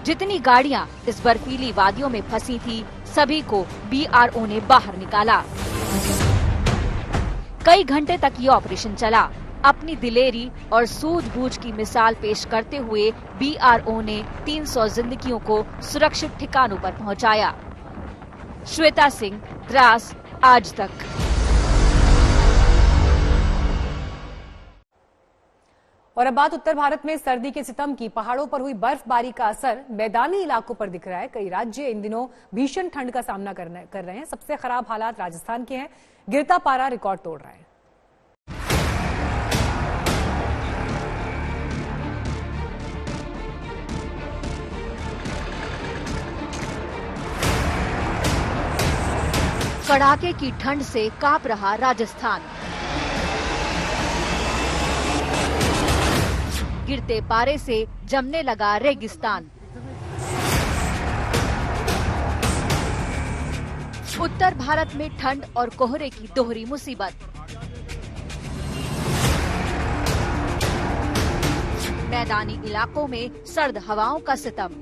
जितनी गाड़ियां इस बर्फीली वादियों में फंसी थी, सभी को बीआरओ ने बाहर निकाला। कई घंटे तक ये ऑपरेशन चला। अपनी दिलेरी और सूझबूझ की मिसाल पेश करते हुए बीआरओ ने 300 जिंदगियों को सुरक्षित ठिकानों पर पहुंचाया। श्वेता सिंह, द्रास, आज तक। और अब बात उत्तर भारत में सर्दी के सितम की। पहाड़ों पर हुई बर्फबारी का असर मैदानी इलाकों पर दिख रहा है। कई राज्य इन दिनों भीषण ठंड का सामना कर रहे हैं। सबसे खराब हालात राजस्थान के हैं। गिरता पारा रिकॉर्ड तोड़ रहा है। कड़ाके की ठंड से कांप रहा राजस्थान। गिरते पारे से जमने लगा रेगिस्तान। उत्तर भारत में ठंड और कोहरे की दोहरी मुसीबत। मैदानी इलाकों में सर्द हवाओं का सितम।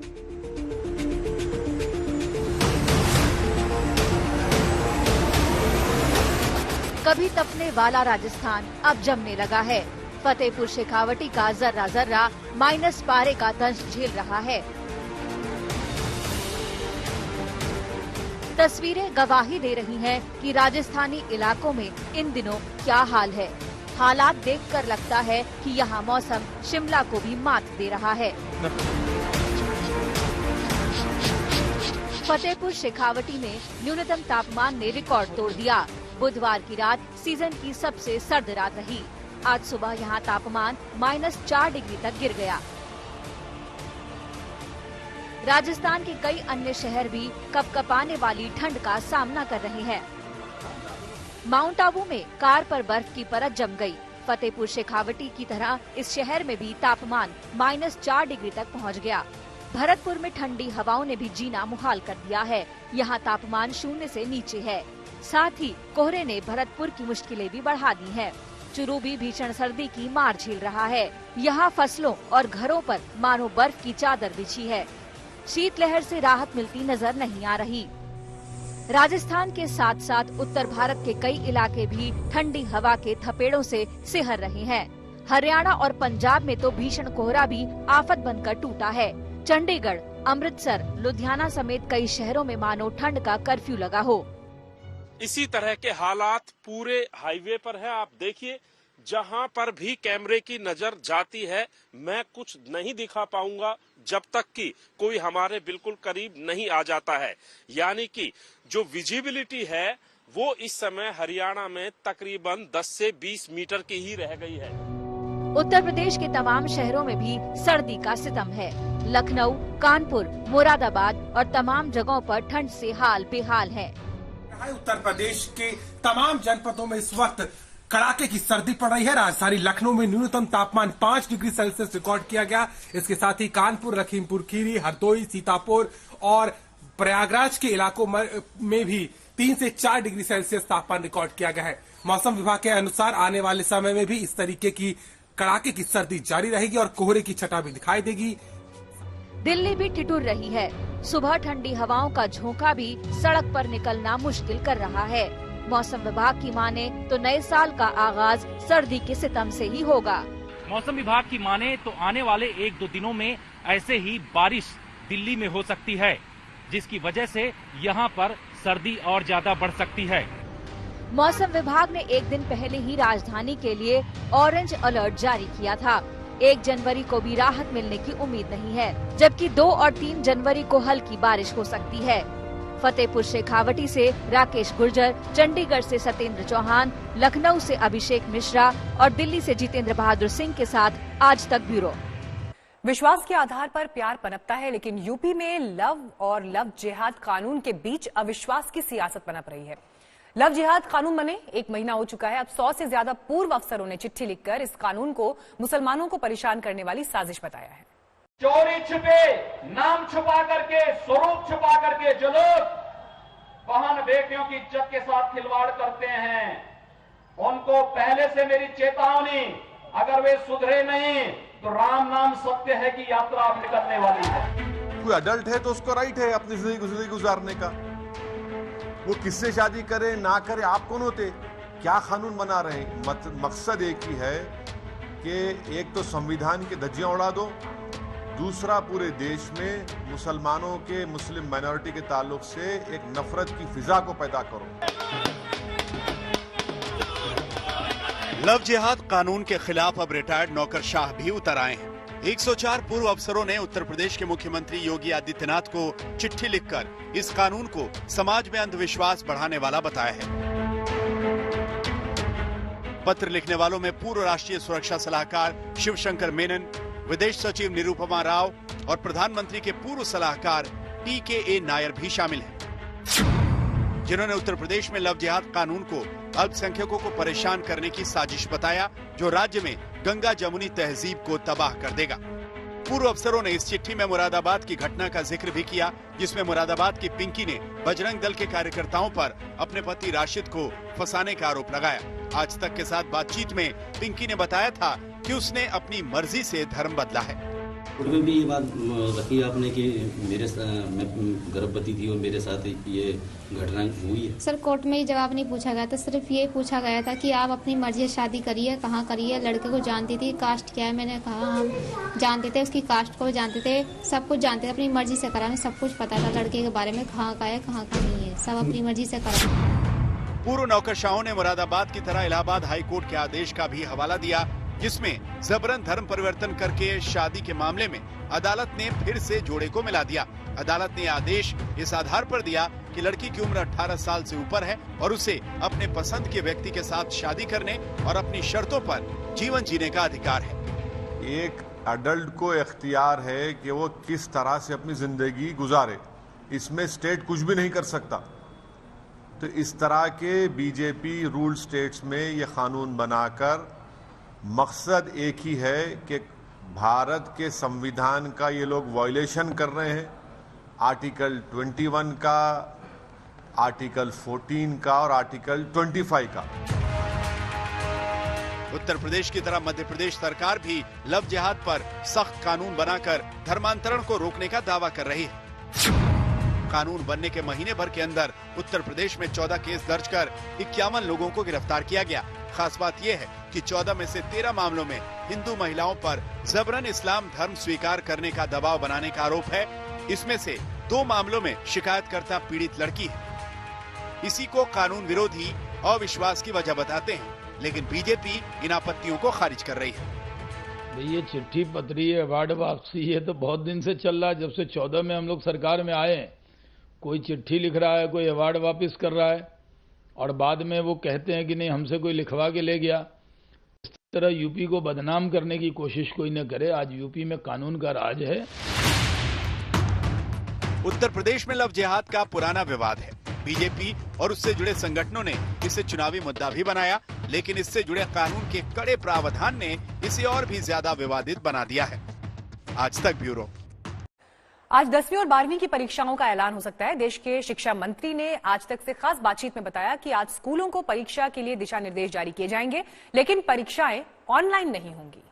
कभी तपने वाला राजस्थान अब जमने लगा है। फतेहपुर शेखावटी का जर्रा जर्रा माइनस पारे का दंश झेल रहा है। तस्वीरें गवाही दे रही हैं कि राजस्थानी इलाकों में इन दिनों क्या हाल है। हालात देखकर लगता है कि यहाँ मौसम शिमला को भी मात दे रहा है। फतेहपुर शेखावटी में न्यूनतम तापमान ने रिकॉर्ड तोड़ दिया। बुधवार की रात सीजन की सबसे सर्द रात रही। आज सुबह यहाँ तापमान -4 डिग्री तक गिर गया। राजस्थान के कई अन्य शहर भी कपकपाने वाली ठंड का सामना कर रहे हैं। माउंट आबू में कार पर बर्फ की परत जम गई। फतेहपुर शेखावटी की तरह इस शहर में भी तापमान -4 डिग्री तक पहुंच गया। भरतपुर में ठंडी हवाओं ने भी जीना मुहाल कर दिया है। यहाँ तापमान 0 से नीचे है। साथ ही कोहरे ने भरतपुर की मुश्किलें भी बढ़ा दी हैं। चुरू भी भीषण सर्दी की मार झेल रहा है। यहाँ फसलों और घरों पर मानो बर्फ की चादर बिछी है। शीतलहर से राहत मिलती नजर नहीं आ रही। राजस्थान के साथ साथ उत्तर भारत के कई इलाके भी ठंडी हवा के थपेड़ों से सिहर रहे हैं। हरियाणा और पंजाब में तो भीषण कोहरा भी आफत बनकर टूटा है। चंडीगढ़, अमृतसर, लुधियाना समेत कई शहरों में मानो ठंड का कर्फ्यू लगा हो। इसी तरह के हालात पूरे हाईवे पर है। आप देखिए, जहां पर भी कैमरे की नजर जाती है, मैं कुछ नहीं दिखा पाऊंगा जब तक कि कोई हमारे बिल्कुल करीब नहीं आ जाता है। यानी कि जो विजिबिलिटी है वो इस समय हरियाणा में तकरीबन 10 से 20 मीटर की ही रह गई है। उत्तर प्रदेश के तमाम शहरों में भी सर्दी का सितम है। लखनऊ, कानपुर, मुरादाबाद और तमाम जगहों पर ठंड से हाल बेहाल है। उत्तर प्रदेश के तमाम जनपदों में इस वक्त कड़ाके की सर्दी पड़ रही है। राजधानी लखनऊ में न्यूनतम तापमान 5 डिग्री सेल्सियस रिकॉर्ड किया गया। इसके साथ ही कानपुर, लखीमपुर खीरी, हरदोई, सीतापुर और प्रयागराज के इलाकों में भी 3 से 4 डिग्री सेल्सियस तापमान रिकॉर्ड किया गया है। मौसम विभाग के अनुसार आने वाले समय में भी इस तरीके की कड़ाके की सर्दी जारी रहेगी और कोहरे की छटा भी दिखाई देगी। दिल्ली भी ठिठुर रही है। सुबह ठंडी हवाओं का झोंका भी सड़क पर निकलना मुश्किल कर रहा है। मौसम विभाग की माने तो नए साल का आगाज सर्दी के सितम से ही होगा। मौसम विभाग की माने तो आने वाले 1-2 दिनों में ऐसे ही बारिश दिल्ली में हो सकती है, जिसकी वजह से यहाँ पर सर्दी और ज्यादा बढ़ सकती है। मौसम विभाग ने एक दिन पहले ही राजधानी के लिए ऑरेंज अलर्ट जारी किया था। 1 जनवरी को भी राहत मिलने की उम्मीद नहीं है, जबकि 2 और 3 जनवरी को हल्की बारिश हो सकती है। फतेहपुर शेखावटी से राकेश गुर्जर, चंडीगढ़ से सत्येंद्र चौहान, लखनऊ से अभिषेक मिश्रा और दिल्ली से जितेंद्र बहादुर सिंह के साथ आज तक ब्यूरो। विश्वास के आधार पर प्यार पनपता है, लेकिन यूपी में लव और लव जिहाद कानून के बीच अविश्वास की सियासत पनप रही है। लव जिहाद कानून बने 1 महीना हो चुका है। अब 100 से ज्यादा पूर्व अफसरों ने चिट्ठी लिखकर इस कानून को मुसलमानों को परेशान करने वाली साजिश बताया है। चोरी छिपे, नाम छुपा करके, स्वरूप छुपा करके जो लोग बहन बेटियों की इज्जत के साथ खिलवाड़ करते हैं, उनको पहले से मेरी चेतावनी, अगर वे सुधरे नहीं तो राम नाम सत्य है कि यात्रा अब निकलने वाली है। कोई अडल्ट है तो उसको राइट है अपनी जिंदगी गुजारने का। वो किससे शादी करे ना करे, आप कौन होते? क्या कानून बना रहे हैं? मकसद एक ही है कि एक तो संविधान की धज्जियां उड़ा दो, दूसरा पूरे देश में मुसलमानों के, मुस्लिम माइनॉरिटी के ताल्लुक से एक नफरत की फिजा को पैदा करो। लव जिहाद कानून के खिलाफ अब रिटायर्ड नौकरशाह भी उतर आए हैं। 104 पूर्व अफसरों ने उत्तर प्रदेश के मुख्यमंत्री योगी आदित्यनाथ को चिट्ठी लिखकर इस कानून को समाज में अंधविश्वास बढ़ाने वाला बताया है। पत्र लिखने वालों में पूर्व राष्ट्रीय सुरक्षा सलाहकार शिवशंकर मेनन, विदेश सचिव निरुपमा राव और प्रधानमंत्री के पूर्व सलाहकार TKA नायर भी शामिल हैं, जिन्होंने उत्तर प्रदेश में लव जिहाद कानून को अल्पसंख्यकों को परेशान करने की साजिश बताया, जो राज्य में गंगा जमुनी तहजीब को तबाह कर देगा। पूर्व अफसरों ने इस चिट्ठी में मुरादाबाद की घटना का जिक्र भी किया, जिसमें मुरादाबाद की पिंकी ने बजरंग दल के कार्यकर्ताओं पर अपने पति राशिद को फंसाने का आरोप लगाया। आज तक के साथ बातचीत में पिंकी ने बताया था कि उसने अपनी मर्जी से धर्म बदला है। कोर्ट में भी ये बात रखी आपने कि मैं गर्भवती थी और मेरे साथ ये घटना हुई है। सर कोर्ट में ये जवाब नहीं पूछा गया था, सिर्फ ये पूछा गया था कि आप अपनी मर्जी से शादी करिए, कहाँ करिए, लड़के को जानती थी, कास्ट क्या है, मैंने कहा हम जानते थे, उसकी कास्ट को जानते थे, सब कुछ जानते थे, अपनी मर्जी से करा, हमें सब कुछ पता था लड़के के बारे में, कहाँ का है कहाँ का नहीं है, सब अपनी मर्जी से करा। पूर्व नौकरशाहों ने मुरादाबाद की तरह इलाहाबाद हाई कोर्ट के आदेश का भी हवाला दिया, जिसमें जबरन धर्म परिवर्तन करके शादी के मामले में अदालत ने फिर से जोड़े को मिला दिया। अदालत ने आदेश इस आधार पर दिया कि लड़की की उम्र 18 साल से ऊपर है और उसे अपने पसंद के व्यक्ति के साथ शादी करने और अपनी शर्तों पर जीवन जीने का अधिकार है। एक अडल्ट को इख्तियार है कि वो किस तरह से अपनी जिंदगी गुजारे, इसमें स्टेट कुछ भी नहीं कर सकता। तो इस तरह के बीजेपी रूल स्टेट्स में ये कानून बनाकर मकसद एक ही है कि भारत के संविधान का ये लोग वायलेशन कर रहे हैं, आर्टिकल 21 का, आर्टिकल 14 का और आर्टिकल 25 का। उत्तर प्रदेश की तरह मध्य प्रदेश सरकार भी लव जिहाद पर सख्त कानून बनाकर धर्मांतरण को रोकने का दावा कर रही है। कानून बनने के महीने भर के अंदर उत्तर प्रदेश में 14 केस दर्ज कर 51 लोगों को गिरफ्तार किया गया। खास बात यह है कि 14 में से 13 मामलों में हिंदू महिलाओं पर जबरन इस्लाम धर्म स्वीकार करने का दबाव बनाने का आरोप है। इसमें से 2 मामलों में शिकायतकर्ता पीड़ित लड़की है। इसी को कानून विरोधी अविश्वास की वजह बताते हैं, लेकिन बीजेपी इन आपत्तियों को खारिज कर रही है। ये चिट्ठी पत्री अवार्ड वापसी ये तो बहुत दिन से चल रहा है। जब से 14 में हम लोग सरकार में आए, कोई चिट्ठी लिख रहा है, कोई अवार्ड वापस कर रहा है और बाद में वो कहते हैं कि नहीं हमसे कोई लिखवा के ले गया। इस तरह यूपी को बदनाम करने की कोशिश कोई न करे। आज यूपी में कानून का राज है। उत्तर प्रदेश में लव जिहाद का पुराना विवाद है। बीजेपी और उससे जुड़े संगठनों ने इसे चुनावी मुद्दा भी बनाया, लेकिन इससे जुड़े कानून के कड़े प्रावधान ने इसे और भी ज्यादा विवादित बना दिया है। आज तक ब्यूरो। आज 10वीं और 12वीं की परीक्षाओं का ऐलान हो सकता है। देश के शिक्षा मंत्री ने आज तक से खास बातचीत में बताया कि आज स्कूलों को परीक्षा के लिए दिशा निर्देश जारी किए जाएंगे, लेकिन परीक्षाएं ऑनलाइन नहीं होंगी।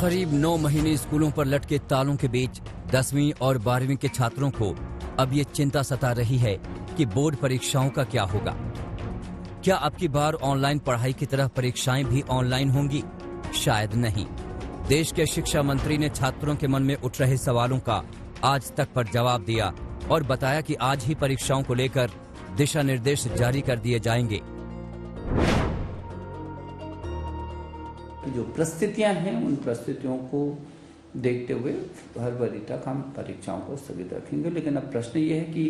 करीब 9 महीने स्कूलों पर लटके तालों के बीच 10वीं और 12वीं के छात्रों को अब ये चिंता सता रही है कि बोर्ड परीक्षाओं का क्या होगा। क्या अब की बार ऑनलाइन पढ़ाई की तरह परीक्षाएं भी ऑनलाइन होंगी? शायद नहीं। देश के शिक्षा मंत्री ने छात्रों के मन में उठ रहे सवालों का आज तक पर जवाब दिया और बताया कि आज ही परीक्षाओं को लेकर दिशा निर्देश जारी कर दिए जाएंगे। जो परिस्थितियां हैं उन परिस्थितियों को देखते हुए फरवरी तक हम परीक्षाओं को स्थगित रखेंगे। लेकिन अब प्रश्न ये है कि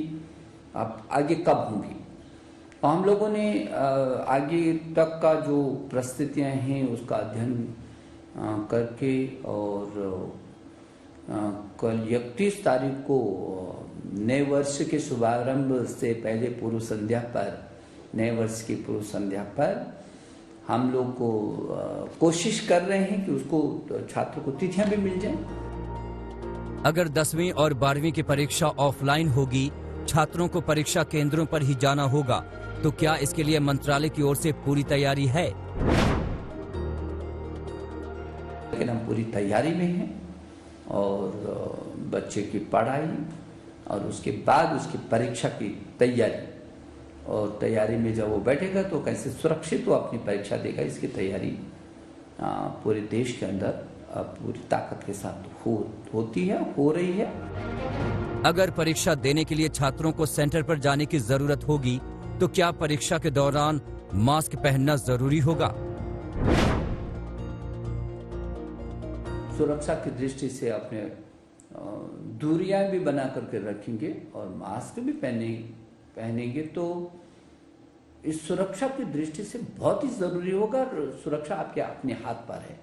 अब आगे कब होंगी। हम लोगों ने आगे तक का जो परिस्थितियां हैं उसका अध्ययन करके और कल 31 तारीख को नए वर्ष के शुभारंभ से पहले पूर्व संध्या पर, नए वर्ष की पूर्व संध्या पर हम लोग को कोशिश कर रहे हैं कि उसको छात्र को तिथियां भी मिल जाएं। अगर 10वीं और 12वीं की परीक्षा ऑफलाइन होगी, छात्रों को परीक्षा केंद्रों पर ही जाना होगा, तो क्या इसके लिए मंत्रालय की ओर से पूरी तैयारी है? लेकिन हम पूरी तैयारी में हैं और बच्चे की पढ़ाई और उसके बाद उसकी परीक्षा की तैयारी, और तैयारी में जब वो बैठेगा तो कैसे सुरक्षित वो अपनी परीक्षा देगा, इसकी तैयारी पूरे देश के अंदर पूरी ताकत के साथ होती है, हो रही है। अगर परीक्षा देने के लिए छात्रों को सेंटर पर जाने की जरूरत होगी, तो क्या परीक्षा के दौरान मास्क पहनना जरूरी होगा? सुरक्षा की दृष्टि से अपने दूरियां भी बना करके रखेंगे और मास्क भी पहनेंगे तो इस सुरक्षा की दृष्टि से बहुत ही जरूरी होगा। सुरक्षा आपके अपने हाथ पर है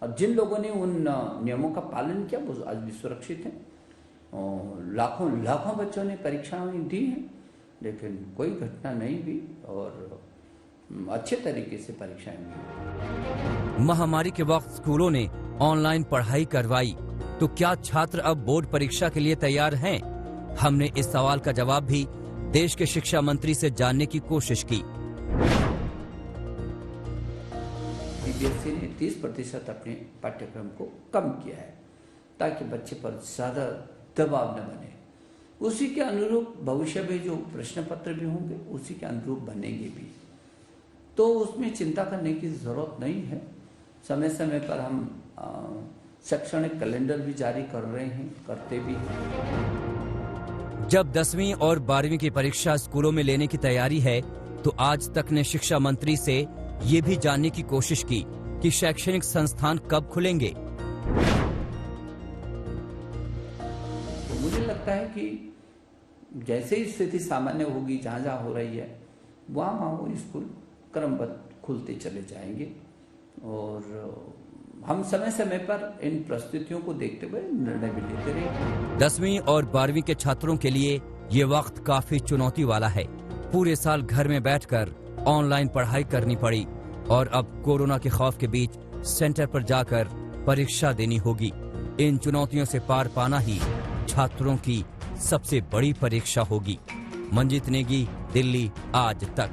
और जिन लोगों ने उन नियमों का पालन किया वो आज भी सुरक्षित हैं। लाखों बच्चों ने परीक्षाएं दी हैं, लेकिन कोई घटना नहीं हुई और अच्छे तरीके से परीक्षाएं हुई। महामारी के वक्त स्कूलों ने ऑनलाइन पढ़ाई करवाई, तो क्या छात्र अब बोर्ड परीक्षा के लिए तैयार हैं? हमने इस सवाल का जवाब भी देश के शिक्षा मंत्री से जानने की कोशिश की। सीबीएसई ने 30% अपने पाठ्यक्रम को कम किया है ताकि बच्चे पर ज्यादा दबाव न बने। उसी के अनुरूप भविष्य में जो प्रश्न पत्र भी होंगे उसी के अनुरूप बनेंगे भी, तो उसमें चिंता करने की जरूरत नहीं है। समय समय पर हम शैक्षणिक कैलेंडर भी जारी कर रहे हैं, करते भी हैं। जब 10वीं और 12वीं की परीक्षा स्कूलों में लेने की तैयारी है, तो आज तक ने शिक्षा मंत्री से ये भी जानने की कोशिश की कि शैक्षणिक संस्थान कब खुलेंगे। तो मुझे लगता है कि जैसे ही स्थिति सामान्य होगी, जहां जहां हो रही है वहां वो स्कूल क्रमबद्ध खुलते चले जाएंगे और हम समय समय पर इन परिस्थितियों को देखते हुए निर्णय भी लेते रहेंगे। 10वीं और 12वीं के छात्रों के लिए ये वक्त काफी चुनौती वाला है। पूरे साल घर में बैठकर ऑनलाइन पढ़ाई करनी पड़ी और अब कोरोना के खौफ के बीच सेंटर पर जाकर परीक्षा देनी होगी। इन चुनौतियों से पार पाना ही छात्रों की सबसे बड़ी परीक्षा होगी। मंजीत नेगी, दिल्ली आज तक।